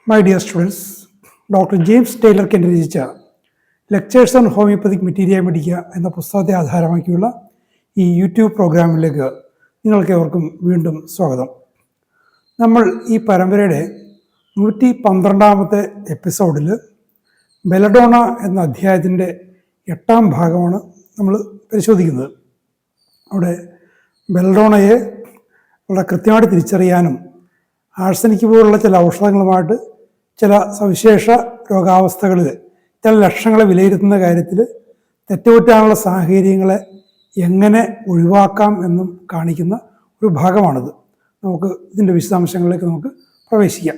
My dear students, Dr. James Taylor Kennedy രചിച്ച lectures on homoeopathic മെറ്റീരിയ മെഡിക്ക എന്ന പുസ്തകത്തെ ആധാരമാക്കിയുള്ള ഈ യൂട്യൂബ് പ്രോഗ്രാമിലേക്ക് നിങ്ങൾക്ക് ഏവർക്കും വീണ്ടും സ്വാഗതം. നമ്മൾ ഈ പരമ്പരയുടെ 112ാമത്തെ എപ്പിസോഡിൽ ബെലഡോണ എന്ന അധ്യായത്തിൻ്റെ 8ാം ഭാഗമാണ് നമ്മൾ പരിശോധിക്കുന്നത്. അവിടെ ബെലഡോണയെ വളരെ കൃത്യമായിട്ട് തിരിച്ചറിയാനും ആഴ്സനിക് പോലുള്ള ചില ഔഷധങ്ങളുമായിട്ട് ചില സവിശേഷ രോഗാവസ്ഥകളിൽ ചില ലക്ഷണങ്ങളെ വിലയിരുത്തുന്ന കാര്യത്തിൽ തെറ്റുപറ്റാനുള്ള സാഹചര്യങ്ങളെ എങ്ങനെ ഒഴിവാക്കാം എന്നും കാണിക്കുന്ന ഒരു ഭാഗമാണിത്. നമുക്ക് ഇതിൻ്റെ വിശദാംശങ്ങളിലേക്ക് നമുക്ക് പ്രവേശിക്കാം.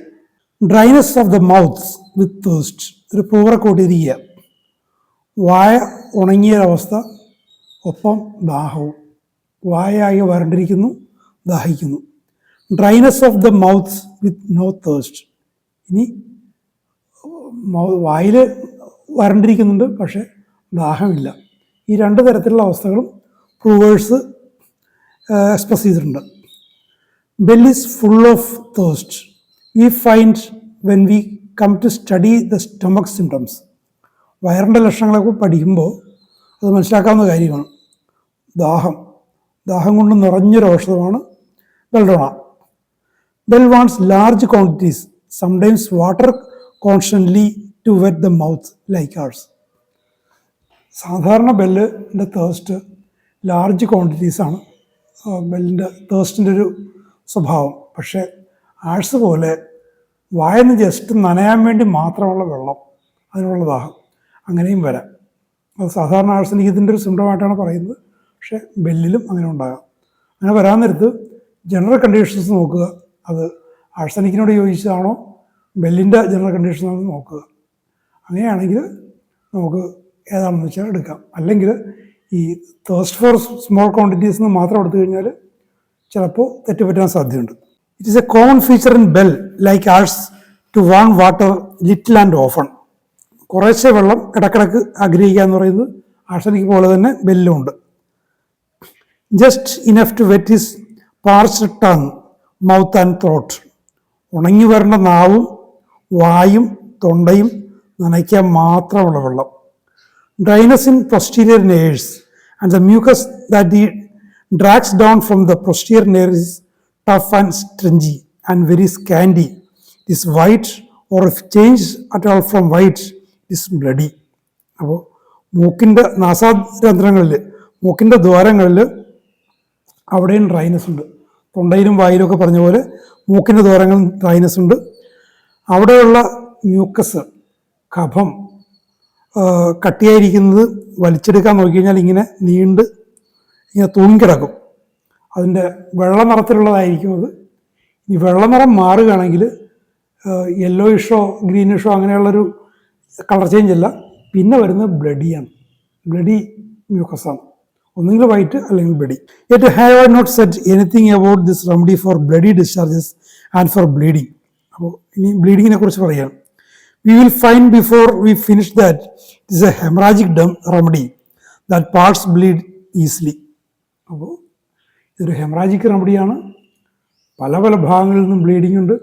Dryness of the mouth with thirst, ഒരു പൂവറ കൂട്ടിയിരിക്കുക, വായ ഉണങ്ങിയൊരവസ്ഥ, ഒപ്പം ദാഹവും. വായാകെ വരണ്ടിരിക്കുന്നു, ദാഹിക്കുന്നു. Dryness of the mouth with no thirst, ഇനി വായിൽ വരണ്ടിരിക്കുന്നുണ്ട് പക്ഷേ ദാഹമില്ല. ഈ രണ്ട് തരത്തിലുള്ള അവസ്ഥകളും പ്രൂവേഴ്സ് എക്സ്പ്രസ് ചെയ്തിട്ടുണ്ട്. Bell is full of thirst we find when we come to study the stomach symptoms. വയറിൻ്റെ ലക്ഷണങ്ങളൊക്കെ പഠിക്കുമ്പോൾ അത് മനസ്സിലാക്കാവുന്ന കാര്യമാണ്. ദാഹം കൊണ്ട് നിറഞ്ഞൊരു ഔഷധമാണ് ബെൽഡോണ. Bell wants large quantities, sometimes water constantly to wet the mouth like ours. സാധാരണ ബെല്ലിൻ്റെ തേഴ്സ്റ്റ് ലാർജ് ക്വാണ്ടിറ്റീസാണ് ബെല്ലിൻ്റെ തേഴ്സ്റ്റിൻ്റെ ഒരു സ്വഭാവം. പക്ഷേ ആഴ്സ് പോലെ വായന്ന് ജസ്റ്റ് നനയാൻ വേണ്ടി മാത്രമുള്ള വെള്ളം, അതിനുള്ള ദാഹം അങ്ങനെയും വരാം. അത് സാധാരണ ആഴ്സിന് ഇതിൻ്റെ ഒരു സിംറ്റമായിട്ടാണ് പറയുന്നത്. പക്ഷേ ബെല്ലിലും അങ്ങനെ ഉണ്ടാകാം. അങ്ങനെ വരാൻ നേരത്ത് ജനറൽ കണ്ടീഷൻസ് നോക്കുക, അത് ആഴ്സനിക്കിനോട് യോജിച്ചതാണോ ബെല്ലിൻ്റെ ജനറൽ കണ്ടീഷനാണെന്ന് നോക്കുക. അങ്ങനെയാണെങ്കിൽ നമുക്ക് ഏതാണെന്ന് വെച്ചാൽ എടുക്കാം. അല്ലെങ്കിൽ ഈ തേഴ്സ്റ്റ് ഫോർ സ്മോൾ ക്വാണ്ടിറ്റീസ് നിന്ന് മാത്രം എടുത്തു കഴിഞ്ഞാൽ ചിലപ്പോൾ തെറ്റുപറ്റാൻ സാധ്യതയുണ്ട്. It is a common feature in bell like ours to want water little and often. കുറേശ്ശെ വെള്ളം ഇടക്കിടക്ക് ആഗ്രഹിക്കുക എന്ന് പറയുന്നത് ആഴ്സനിക്ക് പോലെ തന്നെ ബെല്ലും ഉണ്ട്. Just enough to wet his parched tongue, mouth and throat. ഉണങ്ങി വരേണ്ട നാവും വായും തൊണ്ടയും നനയ്ക്കാൻ മാത്രമുള്ള വെള്ളം. Dryness in posterior nares and the mucus that he drags down from the posterior nares is tough and stringy and very scanty. It is white, or if changed at all from white, it is bloody. അപ്പോൾ മൂക്കിൻ്റെ നാസാരന്ധ്രങ്ങളിൽ, മൂക്കിൻ്റെ ദ്വാരങ്ങളിൽ അവിടെയും dryness ഉണ്ട്. തൊണ്ടയിലും വായിലും ഒക്കെ പറഞ്ഞ പോലെ മൂക്കിൻ്റെ ദ്വാരങ്ങളും dryness ഉണ്ട്. അവിടെയുള്ള മ്യൂക്കസ്, കഫം കട്ടിയായിരിക്കുന്നത് വലിച്ചെടുക്കാൻ നോക്കിക്കഴിഞ്ഞാൽ ഇങ്ങനെ നീണ്ട് ഇങ്ങനെ തൂങ്ങിക്കിടക്കും. അതിൻ്റെ വെള്ള നിറത്തിലുള്ളതായിരിക്കും അത്. ഈ വെള്ള നിറം മാറുകയാണെങ്കിൽ യെല്ലോയിഷോ ഗ്രീനിഷോ അങ്ങനെയുള്ളൊരു കളർ ചേഞ്ച് അല്ല, പിന്നെ വരുന്നത് ബ്ലഡിയാണ്. ബ്ലഡി മ്യൂക്കസാണ്. ഒന്നുകിൽ വൈറ്റ് അല്ലെങ്കിൽ bloody. Yet have I not said anything about this remedy for bloody discharges and for bleeding. അപ്പോൾ ഇനി ബ്ലീഡിങ്ങിനെ കുറിച്ച് പറയാം. We will find before we finish that it is a haemorrhagic remedy that parts bleed easily. അപ്പോൾ ഇതൊരു haemorrhagic റെമഡിയാണ്. പല പല ഭാഗങ്ങളിൽ നിന്നും ബ്ലീഡിംഗ് ഉണ്ട്.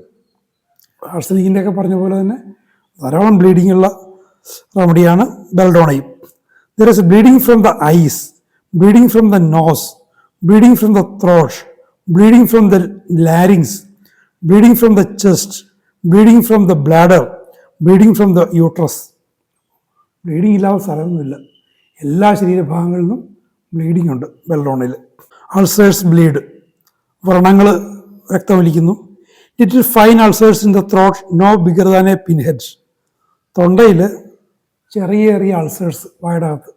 ആഴ്സനിക്കിൻ്റെ ഒക്കെ പറഞ്ഞ പോലെ തന്നെ ധാരാളം ബ്ലീഡിംഗ് ഉള്ള റെമഡിയാണ് ബെൽഡോണയും. There is bleeding from the eyes, bleeding from the nose, bleeding from the throat, bleeding from the larynx, bleeding from the chest, bleeding from the bladder, bleeding from the uterus. Bleeding ഇല്ലാത്ത സ്ഥലമൊന്നുമില്ല. എല്ലാ ശരീരഭാഗങ്ങളിൽ നിന്നും bleeding ഉണ്ട് ബെൽഡോണയിൽ. Ulcers bleed, വ്രണങ്ങൾ രക്തമൊലിക്കുന്നു. Little fine ulcers in the throat no bigger than a pin head. തൊണ്ടയിൽ ചെറിയ ചെറിയ അൾസേഴ്സ് വായടകത്ത്,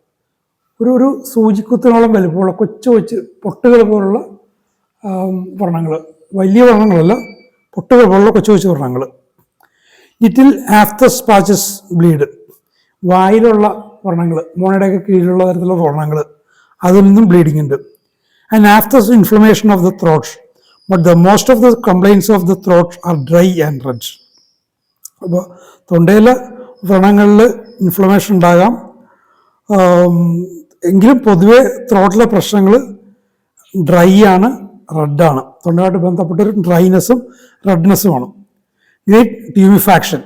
ഒരു സൂചിക്കുത്തിനോളം വലുപ്പമുള്ള കൊച്ചു പൊട്ടുകൾ പോലുള്ള വ്രണങ്ങൾ, വലിയ വ്രണങ്ങളല്ല, പൊട്ടുകൾ പോലുള്ള കൊച്ചു വ്രണങ്ങൾ. ലിറ്റിൽ ആഫ്തസ് പാച്ചസ് ബ്ലീഡ്, വായിലുള്ള വ്രണങ്ങൾ, മോണയുടെയൊക്കെ കീഴിലുള്ള തരത്തിലുള്ള വ്രണങ്ങൾ, അതിൽ നിന്നും ബ്ലീഡിംഗ് ഉണ്ട്. And aphthous inflammation of the throat, but the most of the complaints of the throat are dry and red. അപ്പോൾ തൊണ്ടയിലെ വ്രണങ്ങളിൽ ഇൻഫ്ലമേഷൻ ഉണ്ടാകാം, എങ്കിലും പൊതുവെ ത്രോട്ടിലെ പ്രശ്നങ്ങൾ ഡ്രൈ ആണ്, റെഡാണ്. തൊണ്ടയുമായിട്ട് ബന്ധപ്പെട്ടൊരു ഡ്രൈനെസ്സും റെഡ്നെസ്സുമാണ്. Great tumefaction,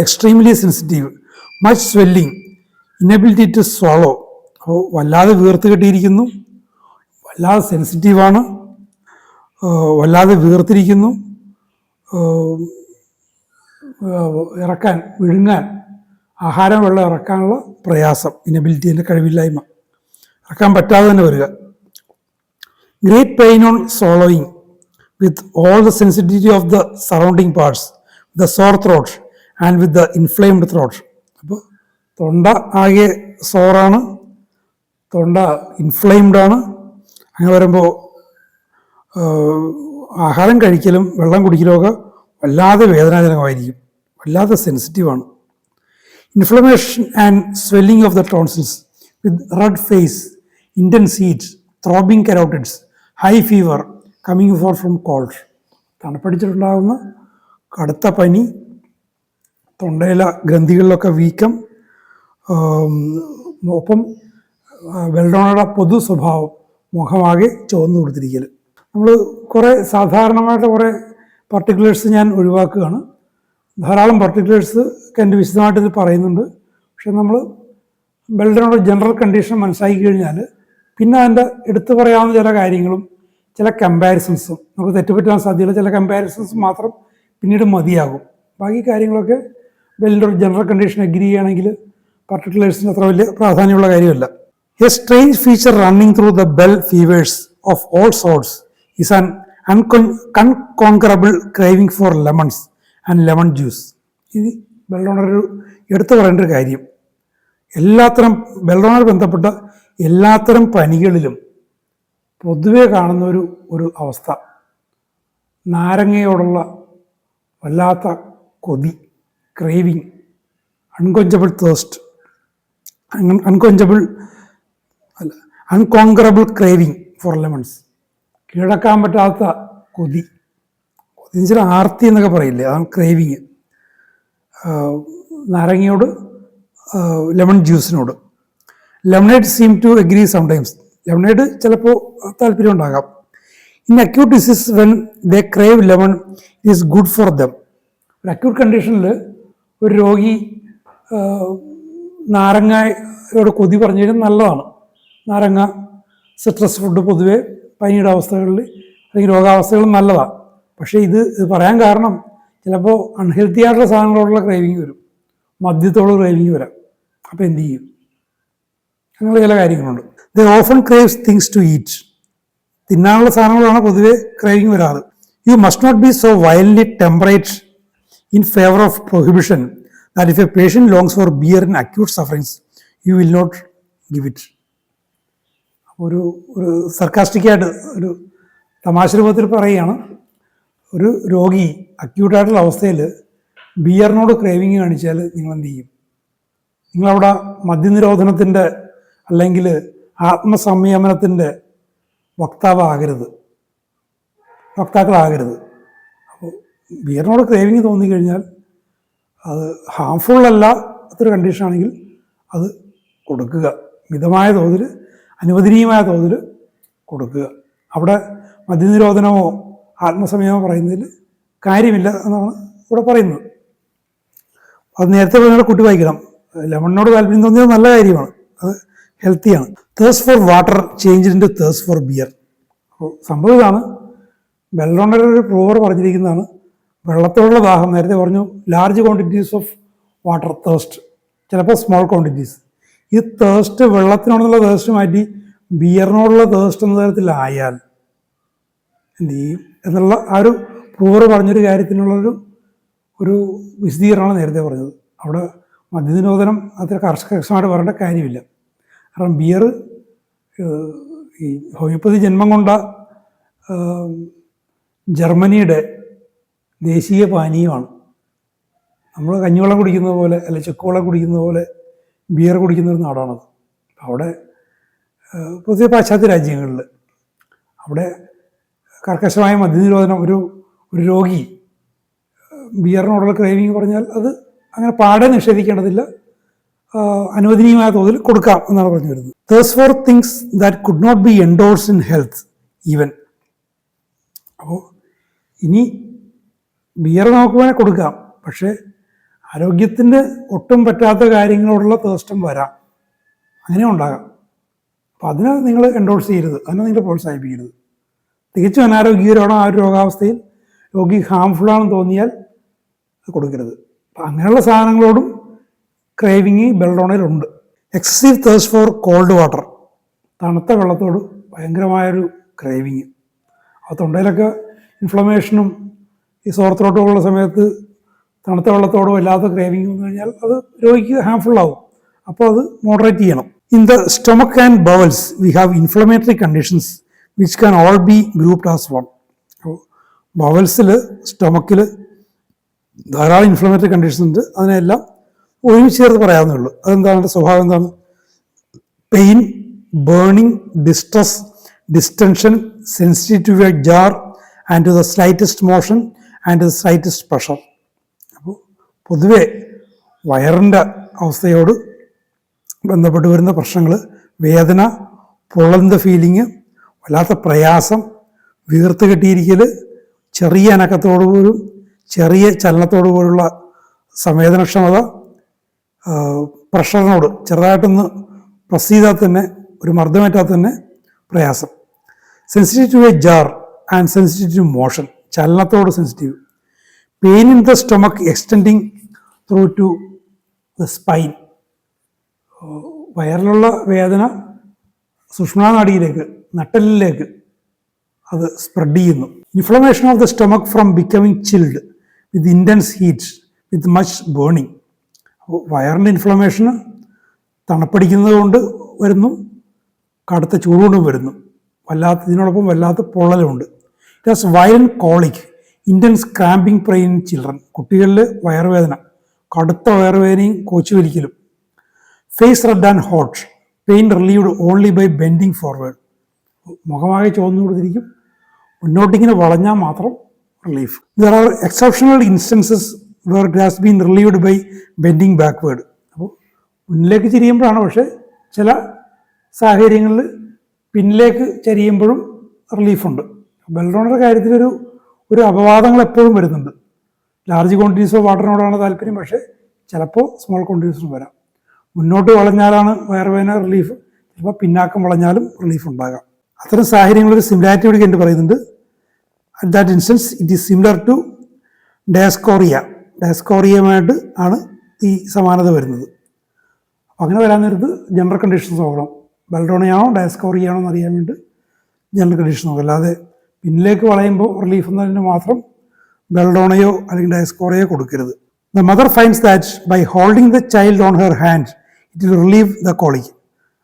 extremely sensitive, much swelling, inability to swallow. അപ്പോൾ വല്ലാതെ വീർത്ത് കെട്ടിയിരിക്കുന്നു, വല്ലാതെ സെൻസിറ്റീവാണ്, വല്ലാതെ വീർത്തിരിക്കുന്നു, ഇറക്കാൻ വിഴുങ്ങാൻ ആഹാരം വെള്ളം ഇറക്കാനുള്ള പ്രയാസം, ഇനബിലിറ്റിൻ്റെ കഴിവില്ലായ്മ, ഇറക്കാൻ പറ്റാതെ തന്നെ വരിക. Great pain on swallowing with all the sensitivity of the surrounding parts, the sore throat and with the inflamed throat. അപ്പോൾ തൊണ്ട ആകെ സോറാണ്, തൊണ്ട ഇൻഫ്ലെയിംഡ് ആണ്. അങ്ങനെ വരുമ്പോൾ ആഹാരം കഴിക്കലും വെള്ളം കുടിക്കലും ഒക്കെ വല്ലാതെ വേദനാജനകമായിരിക്കും, വല്ലാതെ സെൻസിറ്റീവാണ്. Inflammation and swelling of the tonsils with red face, intense heat, throbbing carotids, high fever coming for from cold. തണുപ്പടിച്ചിട്ടുണ്ടാകുന്ന കടുത്ത പനി, തൊണ്ടയിലെ ഗ്രന്ഥികളിലൊക്കെ വീക്കം, ഒപ്പം ബെല്ലഡോണയുടെ പൊതു സ്വഭാവം, മുഖമാകെ ചുവന്നു കൊടുത്തിരിക്കൽ. നമ്മൾ കുറേ സാധാരണമായിട്ട് കുറേ പർട്ടിക്കുലേഴ്സ് ഞാൻ ഒഴിവാക്കുകയാണ്. ധാരാളം പർട്ടിക്കുലേഴ്സ് എൻ്റെ വിശദമായിട്ട് ഇത് പറയുന്നുണ്ട്. പക്ഷെ നമ്മൾ ബെല്ലഡോണയുടെ ജനറൽ കണ്ടീഷൻ മനസ്സിലാക്കി കഴിഞ്ഞാൽ പിന്നെ അതിൻ്റെ എടുത്തു പറയാവുന്ന ചില കാര്യങ്ങളും ചില കമ്പാരിസൺസും, നമുക്ക് തെറ്റുപറ്റാൻ സാധ്യതയുള്ള ചില കമ്പാരിസൺസ് മാത്രം പിന്നീട് മതിയാകും. ബാക്കി കാര്യങ്ങളൊക്കെ ബെല്ലഡോണയുടെ ജനറൽ കണ്ടീഷൻ എഗ്രി ചെയ്യുകയാണെങ്കിൽ പർട്ടിക്കുലേഴ്സിന് അത്ര വലിയ പ്രാധാന്യമുള്ള കാര്യമല്ല. A strange feature running through the bell fevers of all sorts is an unconquerable craving for lemons and lemon juice. ഇത് ബെല്ലഡോണൊരു എടുത്തു പറയേണ്ട ഒരു കാര്യം. എല്ലാത്തരം ബെല്ലഡോണുമായി ബന്ധപ്പെട്ട എല്ലാത്തരം പനികളിലും പൊതുവെ കാണുന്ന ഒരു അവസ്ഥ, നാരങ്ങയോടുള്ള വല്ലാത്ത കൊതി, craving, unquenchable thirst, unconquerable craving for lemons, കീഴടക്കാൻ പറ്റാത്ത കൊതി, കൊതി എന്ന് വെച്ചാൽ ആർത്തി എന്നൊക്കെ പറയില്ലേ, അതാണ് ക്രേവിങ്. നാരങ്ങയോട്, ലെമൺ ജ്യൂസിനോട്. Lemonade seem to agree sometimes, lemonade ചിലപ്പോൾ താല്പര്യം ഉണ്ടാകാം. In acute disease when they crave lemon it is good for them. ഒരു അക്യൂട്ട് കണ്ടീഷനിൽ ഒരു രോഗി നാരങ്ങയോട് കൊതി പറഞ്ഞു കഴിഞ്ഞാൽ നല്ലതാണ്. നാരങ്ങ, സിട്രസ് ഫുഡ് പൊതുവെ പനിയുടെ അവസ്ഥകളിൽ അല്ലെങ്കിൽ രോഗാവസ്ഥകളിൽ നല്ലതാണ്. പക്ഷേ ഇത് പറയാൻ കാരണം ചിലപ്പോൾ അൺഹെൽത്തി ആയിട്ടുള്ള സാധനങ്ങളോടുള്ള ക്രേവിങ് വരും, മദ്യത്തോടുള്ള ക്രേവിങ് വരാം. അപ്പോൾ എന്ത് ചെയ്യും? അങ്ങനെ ചില കാര്യങ്ങളുണ്ട്. They often craves things to eat. തിന്നാനുള്ള സാധനങ്ങളാണ് പൊതുവെ ക്രേവിങ് വരാറ്. You must not be so violently temperate in favour of prohibition that if a patient longs for beer in acute sufferings, you will not give it. ഒരു സർക്കാസ്റ്റിക്കായിട്ട് ഒരു തമാശ രൂപത്തിൽ പറയുകയാണ്, ഒരു രോഗി അക്യൂട്ടായിട്ടുള്ള അവസ്ഥയിൽ ബിയറിനോട് ക്രേവിങ് കാണിച്ചാൽ നിങ്ങൾ എന്ത് ചെയ്യും? നിങ്ങളവിടെ മദ്യനിരോധനത്തിൻ്റെ അല്ലെങ്കിൽ ആത്മസംയമനത്തിൻ്റെ വക്താക്കളാകരുത്. അപ്പോൾ ബിയറിനോട് ക്രേവിങ് തോന്നിക്കഴിഞ്ഞാൽ അത് ഹാംഫുൾ അല്ല, അത്ര കണ്ടീഷനാണെങ്കിൽ അത് കൊടുക്കുക, മിതമായ തോതിൽ, അനുവദനീയമായ തോതിൽ കൊടുക്കുക. അവിടെ മദ്യനിരോധനമോ ആത്മസംയമോ പറയുന്നതിൽ കാര്യമില്ല എന്നാണ് ഇവിടെ പറയുന്നത്. അത് നേരത്തെ പറഞ്ഞ കുട്ടി വായിക്കണം. ലെമണിനോട് താല്പര്യം തോന്നിയത് നല്ല കാര്യമാണ്, അത് ഹെൽത്തിയാണ്. Thirst for water change into thirst for beer. അപ്പോൾ സംഭവം ഇതാണ്, ബെല്ലഡോണയുടെ ഒരു പ്രൂവർ പറഞ്ഞിരിക്കുന്നതാണ്, വെള്ളത്തോടുള്ള ദാഹം, നേരത്തെ പറഞ്ഞു large quantities of water thirst, ചിലപ്പോൾ സ്മോൾ ക്വാണ്ടിറ്റീസ്. ഈ തേഴ്സ്റ്റ്, വെള്ളത്തിനോടുള്ള തേഴ്സ്റ്റ് മാറ്റി ബിയറിനോടുള്ള തേഴ്സ്റ്റ് എന്ന തരത്തിലായാൽ എന്ത് ചെയ്യും എന്നുള്ള ആ ഒരു പ്രൂവർ പറഞ്ഞൊരു കാര്യത്തിനുള്ളൊരു വിശദീകരണമാണ് നേരത്തെ പറഞ്ഞത്. അവിടെ മദ്യനിരോധനം അത്ര കർശനമായിട്ട് പറയേണ്ട കാര്യമില്ല. കാരണം ബിയർ ഈ ഹോമിയോപ്പതി ജന്മം കൊണ്ട ജർമ്മനിയുടെ ദേശീയ പാനീയമാണ്. നമ്മൾ കഞ്ഞിവെള്ളം കുടിക്കുന്നത് പോലെ അല്ലെ ചെക്കുവെള്ളം കുടിക്കുന്നത് പോലെ ബിയർ കുടിക്കുന്ന ഒരു നാടാണത്. അവിടെ പൊതുവെ പാശ്ചാത്യ രാജ്യങ്ങളിൽ അവിടെ കർക്കശമായ മദ്യനിരോധനം, ഒരു രോഗി ബിയറിനോടുള്ള ക്രേവിങ് പറഞ്ഞാൽ അത് അങ്ങനെ പാടെ നിഷേധിക്കേണ്ടതില്ല, അനുവദനീയമായ തോതിൽ കൊടുക്കാം എന്നാണ് പറഞ്ഞു വരുന്നത്. Thirsts for things that could not be endorsed in health even. അപ്പോൾ ഇനി ബിയർ നമുക്ക് വേണേൽ കൊടുക്കാം, പക്ഷേ ആരോഗ്യത്തിന് ഒട്ടും പറ്റാത്ത കാര്യങ്ങളോടുള്ള തേസ്റ്റം വരാം, അങ്ങനെ ഉണ്ടാകാം. അപ്പോൾ അതിനെ നിങ്ങൾ എൻഡോഴ്സ് ചെയ്യരുത്, അതിനെ നിങ്ങൾ പ്രോത്സാഹിപ്പിക്കരുത്. തികച്ചും അനാരോഗ്യകരമാണ് ആ ഒരു രോഗാവസ്ഥയിൽ, രോഗി ഹാംഫുള്ളാണെന്ന് തോന്നിയാൽ അത് കൊടുക്കരുത്. അപ്പം അങ്ങനെയുള്ള സാധനങ്ങളോടും ക്രേവിങ് ബെല്ലഡോണയിലുണ്ട്. Excessive thirst for cold water, തണുത്ത വെള്ളത്തോട് ഭയങ്കരമായൊരു ക്രേവിങ്. ആ തൊണ്ടയിലൊക്കെ ഇൻഫ്ലമേഷനും ഈ സോർത്തോട്ടുള്ള സമയത്ത് തണുത്ത വെള്ളത്തോട് വല്ലാത്ത ക്രേവിങ് വന്നു കഴിഞ്ഞാൽ അത് രോഗിക്ക് ഹാംഫുള്ളാവും. അപ്പോൾ അത് മോഡറേറ്റ് ചെയ്യണം. In the stomach and bowels we have inflammatory conditions which can all be grouped as one. അപ്പോൾ ബവൽസിൽ, സ്റ്റൊമക്കിൽ ധാരാളം ഇൻഫ്ലമേറ്ററി കണ്ടീഷൻസ് ഉണ്ട്. അതിനെല്ലാം ഒരുമിച്ച് ചേർത്ത് പറയാവുന്നേ ഉള്ളൂ. അതെന്താണ് അതിൻ്റെ സ്വഭാവം? എന്താണ്? Pain, burning, distress, distension, sensitive to a jar and to the slightest motion and to the slightest pressure. അപ്പോൾ പൊതുവെ വയറിൻ്റെ അവസ്ഥയോട് ബന്ധപ്പെട്ട് വരുന്ന പ്രശ്നങ്ങൾ വേദന, പൊള്ളന്ത ഫീലിങ്, വല്ലാത്ത പ്രയാസം, വീർത്ത് കെട്ടിയിരിക്കൽ, ചെറിയ അനക്കത്തോടുപോലും ചെറിയ ചലനത്തോടു പോലുള്ള സംവേദനക്ഷമത, പ്രഷറിനോട് ചെറുതായിട്ടൊന്ന് പ്രസ് ചെയ്താൽ തന്നെ, ഒരു മർദ്ദമേറ്റാൽ തന്നെ പ്രയാസം. Sensitive to a jar and sensitive to motion, ചലനത്തോട് sensitive. Pain in the stomach extending through to the spine, വയറിലുള്ള വേദന സുഷുമ്നാനാഡിയിലേക്ക്, നട്ടെല്ലിലേക്ക് അത് സ്പ്രെഡ് ചെയ്യുന്നു. Inflammation of the stomach from becoming chilled with intense heat with much burning. അപ്പോൾ വയറിൻ്റെ ഇൻഫ്ലമേഷന് തണുപ്പടിക്കുന്നത് കൊണ്ട് വരുന്നു, കടുത്ത ചൂടുകൊണ്ടും വരുന്നു, ഇതിനോടൊപ്പം വല്ലാത്ത പൊള്ളലുമുണ്ട്. It has violent colic, intense cramping pain in children. കുട്ടികളിൽ വയറുവേദന, കടുത്ത വയറുവേദനയും കോച്ചുവലിക്കലും. Face red and hot, pain relieved only by bending forward. മുഖമാകെ ചുവന്നു കൊടുത്തിരിക്കും, മുന്നോട്ടിങ്ങനെ വളഞ്ഞാൽ മാത്രം relief. There are exceptional instances where it has been relieved by bending backward. അപ്പോൾ മുന്നിലേക്ക് ചെരിയുമ്പോഴാണ്, പക്ഷേ ചില സാഹചര്യങ്ങളിൽ പിന്നിലേക്ക് ചരിയുമ്പോഴും റിലീഫുണ്ട്. ബെല്ലഡോണയുടെ കാര്യത്തിലൊരു അപവാദങ്ങൾ എപ്പോഴും വരുന്നുണ്ട്. ലാർജ് ക്വാണ്ടിറ്റീസ് ഓഫ് വാട്ടറിനോടാണ് താല്പര്യം, പക്ഷേ ചിലപ്പോൾ സ്മോൾ ക്വാണ്ടിറ്റീസിനും വരാം. മുന്നോട്ട് വളഞ്ഞാലാണ് വയറുവേദന റിലീഫ്, ചിലപ്പോൾ പിന്നാക്കം വളഞ്ഞാലും റിലീഫ് ഉണ്ടാകാം. അത്തരം സാഹചര്യങ്ങളൊരു സിമിലാരിറ്റി കൂടി കണ്ടു പറയുന്നുണ്ട്. At that instance it is similar to Dioscorea. ഡയസ്കോറിയയുമായിട്ട് ആണ് ഈ സമാനത വരുന്നത്. അങ്ങനെ വരാൻ നേരത്ത് ജനറൽ കണ്ടീഷൻസ് നോക്കണം. ബെല്ലഡോണയാണോ ഡയസ്കോറിയാണോ എന്ന് അറിയാൻ വേണ്ടി ജനറൽ കണ്ടീഷൻ നോക്കാം. അല്ലാതെ പിന്നിലേക്ക് വളയുമ്പോൾ റിലീഫ് എന്നതിന് മാത്രം ബെല്ലഡോണയോ അല്ലെങ്കിൽ ഡയസ്കോറിയോ കൊടുക്കരുത്. The mother finds that by holding the child on her hand it will relieve the colic.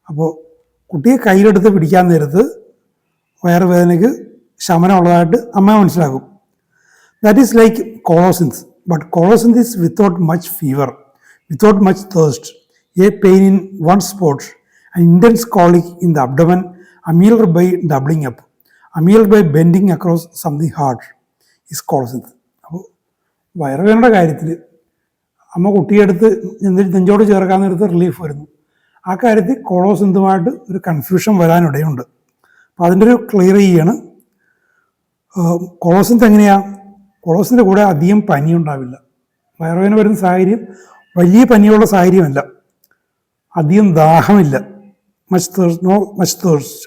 അപ്പോൾ കുട്ടിയെ കയ്യിലെടുത്ത് പിടിക്കാൻ നേരത്ത് വയറുവേദനയ്ക്ക് ശമനമുള്ളതായിട്ട് അമ്മ മനസ്സിലാക്കും. That is like colocynth, but colocynth is without much fever, without much thirst, a pain in one spot, an intense colic in the abdomen, ameliorated by doubling up, ameliorated by bending across something hard, is colosynth. അപ്പോൾ വയറുവേദനയുടെ കാര്യത്തിൽ അമ്മ കുട്ടിയെടുത്ത് നെഞ്ചോട് ചേർക്കാൻ നേരത്ത് relief വരുന്നു. ആ കാര്യത്തിൽ കോളോസിന്തുമായിട്ട് ഒരു കൺഫ്യൂഷൻ വരാനിടയുണ്ട്. അപ്പോൾ അതിൻ്റെ ഒരു ക്ലിയർ ചെയ്യാണ്. കോളോസിന്ത് എങ്ങനെയാണ്? കോളോസിൻ്റെ കൂടെ അധികം പനി ഉണ്ടാവില്ല. വയറുവേദന വരുന്ന സാഹചര്യം വലിയ പനിയുള്ള സാഹചര്യമല്ല, അധികം ദാഹമില്ല, much thirst,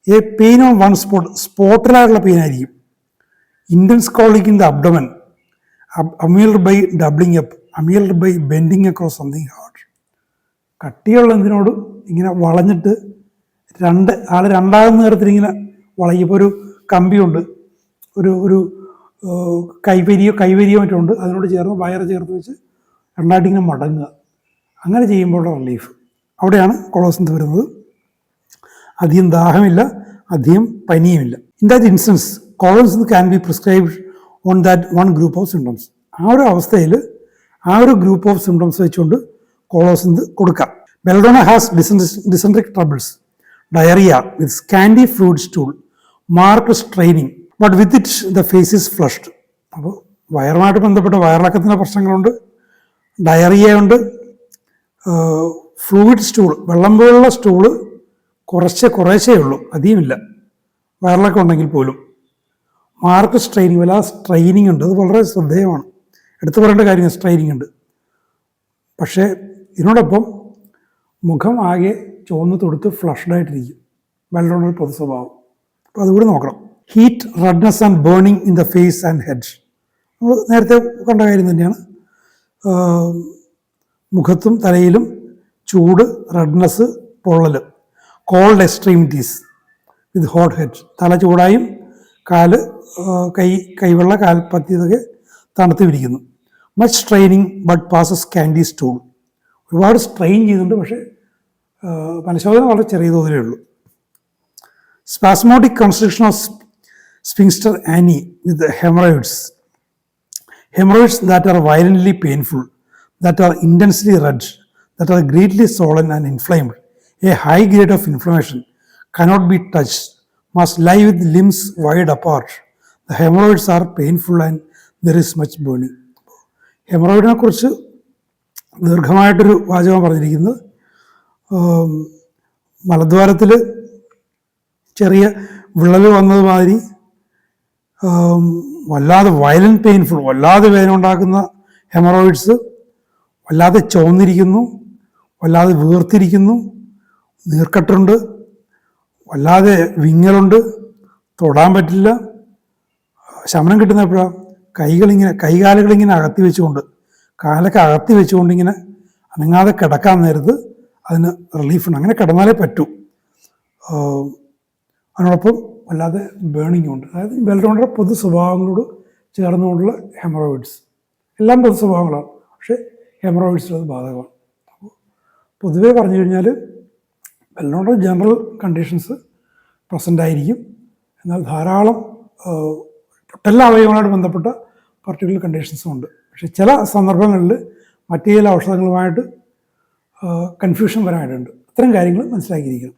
a pain on one spot, സ്പോട്ടിലായിട്ടുള്ള പെയിൻ ആയിരിക്കും. Intense colic in the abdomen, ameliorated by doubling up, ameliorated by bending across something hard. കട്ടിയുള്ള എന്തിനോടും ഇങ്ങനെ വളഞ്ഞിട്ട് രണ്ടാകുന്ന നേരത്തിൽ ഇങ്ങനെ വളയും. ഇപ്പോൾ ഒരു കമ്പിയുണ്ട്, ഒരു കൈവരിയോ മറ്റുണ്ട്, അതിനോട് ചേർന്ന് വയറ് ചേർത്ത് വെച്ച് രണ്ടായിട്ടിങ്ങനെ മടങ്ങുക. അങ്ങനെ ചെയ്യുമ്പോഴുള്ള റിലീഫ്, അവിടെയാണ് കോളോസിന്ത് വരുന്നത്. അധികം ദാഹമില്ല, അധികം പനിയുമില്ല. In that instance colocynth can be prescribed on that one group of symptoms. ആ ഒരു അവസ്ഥയിൽ ആ ഒരു ഗ്രൂപ്പ് ഓഫ് സിംറ്റംസ് വെച്ചുകൊണ്ട് കോളോസിന്ത് കൊടുക്കാം. Belladonna has dysenteric troubles, diarrhoea with scanty fluid stool, marked straining, but with it the face is flushed. അപ്പോൾ വയറുമായിട്ട് ബന്ധപ്പെട്ട വയറിളക്കത്തിൻ്റെ പ്രശ്നങ്ങളുണ്ട്, ഡയറിയ ഉണ്ട്, ഫ്ലൂയിഡ് സ്റ്റൂൾ, വെള്ളം പോലുള്ള സ്റ്റൂള് കുറച്ചേ ഉള്ളൂ, അധികമില്ല വയറിളക്കം ഉണ്ടെങ്കിൽ പോലും. മാർക്ക് സ്ട്രെയിനിങ്, വല്ലാതെ സ്ട്രെയിനിങ് ഉണ്ട്. അത് വളരെ ശ്രദ്ധേയമാണ്, എടുത്തു പറയേണ്ട കാര്യം. സ്ട്രെയിനിങ് ഉണ്ട്. പക്ഷേ ഇതിനോടൊപ്പം മുഖം ആകെ ചുവന്ന് തൊടുത്ത് ഫ്ലഷ്ഡായിട്ടിരിക്കും. ബെല്ലഡോണയുടെ പൊതു സ്വഭാവം. അപ്പോൾ അതുകൂടി നോക്കണം. Heat, redness and burning in the face and head. നമ്മൾ നേരത്തെ കണ്ട കാര്യം തന്നെയാണ്. മുഖത്തും തലയിലും ചൂട്, റെഡ്നെസ്, പൊള്ളൽ. Cold extremities with hot head. തല ചൂടായും കൈവെള്ള, കാൽപ്പത്തി ഇതൊക്കെ തണുത്ത് പിടിക്കുന്നു. Much straining but passes scanty stool. ഒരുപാട് സ്ട്രെയിൻ ചെയ്യുന്നുണ്ട്, പക്ഷേ പരിശോധന വളരെ ചെറിയ തോതിലേ ഉള്ളൂ. Spasmodic constriction of sphincter ani with hemorrhoids. Hemorrhoids that are violently painful, that are intensely red, that are greatly swollen and inflamed. A high grade of inflammation cannot be touched, must lie with limbs wide apart. The hemorrhoids are painful and there is much burning. ഹെമറോയിഡിനെ കുറിച്ച് ദീർഘമായിട്ടൊരു വാചകം പറഞ്ഞിരിക്കുന്നത്. മലദ്വാരത്തിൽ ചെറിയ വിള്ളൽ വന്നതുമാതിരി വല്ലാതെ violent painful, വല്ലാതെ വേദന ഉണ്ടാക്കുന്ന haemorrhoids, വല്ലാതെ ചുവന്നിരിക്കുന്നു, വല്ലാതെ വീർത്തിരിക്കുന്നു, നീർക്കെട്ടുണ്ട്, വല്ലാതെ വിങ്ങലുണ്ട്, തൊടാൻ പറ്റില്ല. ശമനം കിട്ടുന്ന എപ്പോഴാണ്? കൈകാലുകളിങ്ങനെ അകത്തി വെച്ചുകൊണ്ട്, കാലൊക്കെ അകത്തി വെച്ചുകൊണ്ട് ഇങ്ങനെ അനങ്ങാതെ കിടക്കാൻ നേരത്ത് അതിന് റിലീഫുണ്ട്. അങ്ങനെ കിടന്നാലേ പറ്റൂ. അതിനോടൊപ്പം വല്ലാതെ ബേണിംഗ് ഉണ്ട്. അതായത് ബെല്ലഡോണയുടെ പൊതു സ്വഭാവങ്ങളോട് ചേർന്നുകൊണ്ടുള്ള ഹെമറോയിഡ്സ്. എല്ലാം പൊതു സ്വഭാവങ്ങളാണ്, പക്ഷേ ഹെമറോയിഡ്സിൽ അത് ബാധകമാണ്. അപ്പോൾ പൊതുവേ പറഞ്ഞു കഴിഞ്ഞാൽ ബെല്ലഡോണയുടെ ജനറൽ കണ്ടീഷൻസ് പ്രസൻ്റ് ആയിരിക്കും. എന്നാൽ ധാരാളം എല്ലാ അവയവങ്ങളോട് ബന്ധപ്പെട്ട പർട്ടിക്കുലർ കണ്ടീഷൻസും ഉണ്ട്. പക്ഷേ ചില സന്ദർഭങ്ങളിൽ മറ്റു ചില ഔഷധങ്ങളുമായിട്ട് കൺഫ്യൂഷൻ വരാനായിട്ടുണ്ട്. അത്തരം കാര്യങ്ങൾ മനസ്സിലാക്കിയിരിക്കണം.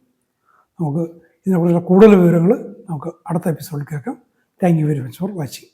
നമുക്ക് ഇതിനെക്കുറിച്ചുള്ള കൂടുതൽ വിവരങ്ങൾ നമുക്ക് അടുത്ത എപ്പിസോഡിൽ കേൾക്കാം. Thank you very much for watching.